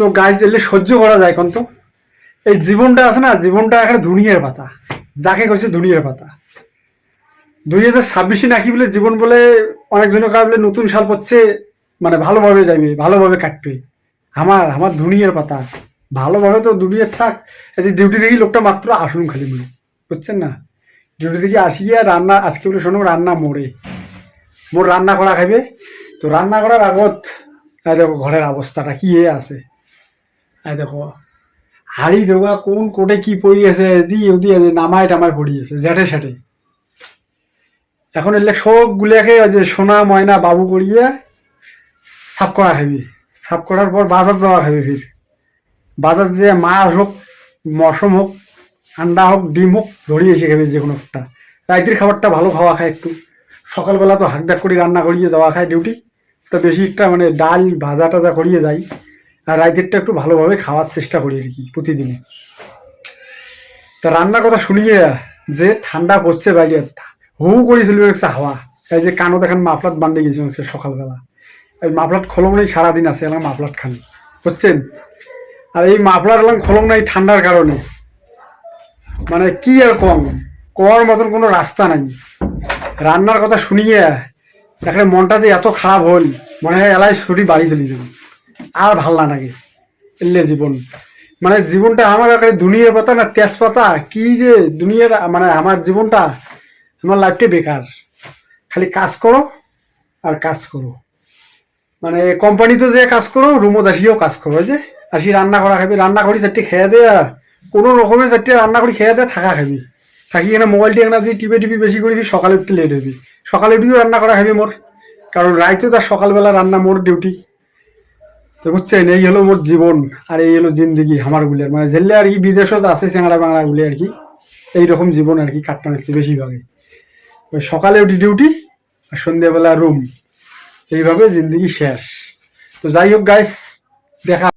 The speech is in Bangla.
তো গাইজ এলে সহ্য করা যায় কোন তো এই জীবনটা আছে না, জীবনটা একটা দুনিয়ার পাতা, যাকে কইছে দুনিয়ার পাতা। 2026 নাকি বলে জীবন বলে অনেকজনের কাজ বলে নতুন সাল পড়ছে, মানে ভালোভাবে যাবে, ভালোভাবে কাটবে। আমার আমার দুনিয়ার পাতা, ভালোভাবে তো দুনিয়ার থাক। এই যে ডিউটি থেকে লোকটা মাত্র আসুন খালি মনে, বুঝছেন না? ডিউটি থেকে আসিয়া রান্না আজকে বলে শোনো রান্না মোড়ে, মোর রান্না করা খাইবে। তো রান্না করার আগত এই দেখো ঘরের অবস্থাটা কি হয়ে আছে। এই দেখো হাড়ি ঢোকা কোন কোটে কি পড়ি আছে, দিয়ে নামায় টামায় পড়ি আছে জ্যাঠে স্যাঠে। এখন এলে সব গুলিয়াকে ওই যে সোনা ময়না বাবু করিয়ে সাফ করা খাবি। সাফ করার পর বাজার যাওয়া খাবি। ফির বাজার যে মাছ হোক, মশম হোক, আন্ডা হোক, ডিম হোক, ধরিয়ে এসে খাবি যে কোনো একটা। রাইতের খাবারটা ভালো খাওয়া খায় একটু। সকালবেলা তো হাঁকডাক করে রান্না করিয়ে যাওয়া খায় ডিউটি, তো বেশি একটা মানে ডাল ভাজা টাজা করিয়ে যাই। আর রাইতেরটা একটু ভালোভাবে খাওয়ার চেষ্টা করি আর কি প্রতিদিনে। তা রান্নার কথা শুনিয়ে যে ঠান্ডা পড়ছে বাইরে, হু করে চলবে একটা হাওয়া। এই যে কানো দেখেন মাফলাত বান্ডে গেছে সকালবেলা, এই মাফলাট খোলং নেই, সারাদিন আছে এলাম মাফলাট খালি, বুঝছেন? আর এই মাফলার এলাম খোলং নাই ঠান্ডার কারণে, মানে কি আর কম, কর মতন কোনো রাস্তা নাই। রান্নার কথা শুনিয়ে দেখলে মনটা যে এত খারাপ হল, মনে হয় এলাই ছুটি বাড়ি চলে যাবে, আর ভাল না লাগে এলে জীবন। মানে জীবনটা আমার একটা দুনিয়ার পাতা না তেজপাতা, কি যে দুনিয়ার, মানে আমার জীবনটা, আমার লাইফটা বেকার। খালি কাজ করো আর কাজ করো, মানে কোম্পানিতে যে কাজ করো, রুমত আসিও কাজ করো। যে আসি রান্না করা খাবি, রান্না করি চারটে খেয়ে দেয়া, কোনো রকমের চারটে রান্না করি খেয়ে দেয়া থাকা খাবি। থাকি এখানে মোবাইলটি এখানে যদি টিপে বেশি করে সকালে একটু লেট হবি, সকালে উঠিও রান্না করা খাবি মোর, কারণ রাইতে তার সকালবেলা রান্না মোর ডিউটি। তো বুঝছেন, এই হলো মোর জীবন আর এই হলো জিন্দিগি আমার গুলির, মানে জেলে আর কি বিদেশত আছে চেংড়া বাংলা গুলি আর কি এইরকম জীবন আর কি কাটতে হচ্ছে বেশিরভাগে। ওই সকালে উঠি ডিউটি আর সন্ধ্যাবেলা রুম, এইভাবে জিন্দিগি শেষ। তো যাই হোক গাইস, দেখা